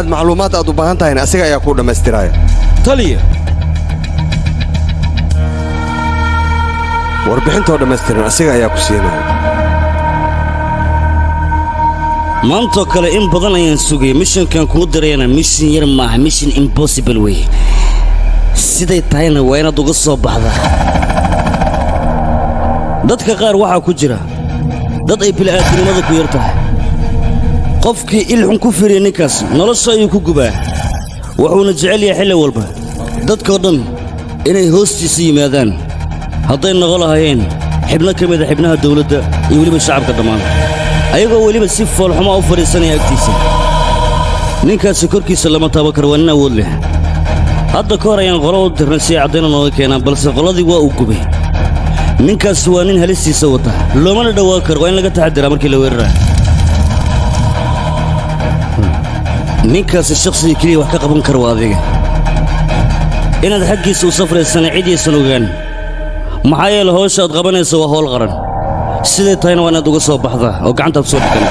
المعلومات أدو بهانتا هنا أسيغا يكون دمسترايا تالية warbixintoo dhammaystiran asiga ayaa ku siinaya maanta kale in badan ayaan sugay missionkan ku dirayna mission yar ma aha mission impossible way siday tahayna waa inaad uga soo baxdaa dadka qaar waxa ku jira dad ay bilaadanimada ku yartahay qofkii ilxun ku fiiriyo ninkaas nolosha ayuu ku gubaa wuxuuna jecel yahay xilli walba dadkoo dhan inay hoostiisa yimaadaan hadday noqon lahaayeen xibno ka mid ah xibnaha dawladda iyo weliba shacabka dhammaan ayagoo weliba si foolxumo u fadhiisanaya agtiisa ninkaasi korkiisa lama taaban karo waa nin awood leh hadda ka hor ayaan qolo u dirnay si ay caddayna nooga keenaan balse qoladii waa uu gubay ninkaasi waa nin halistiisa wata loomana dhowaan karo waa in laga taxadiraa markii la weerarayo ninkaasi shakhsigii keliya wax ka qaban kara waa adiga inaad xaggiisa u safraysana cidyaysan ogaan maxaa yeele hawsha aad qabanaysa waa hawl qaran siday tahayna waa inaad uga soo baxdaa oo gacantaad soo dhigan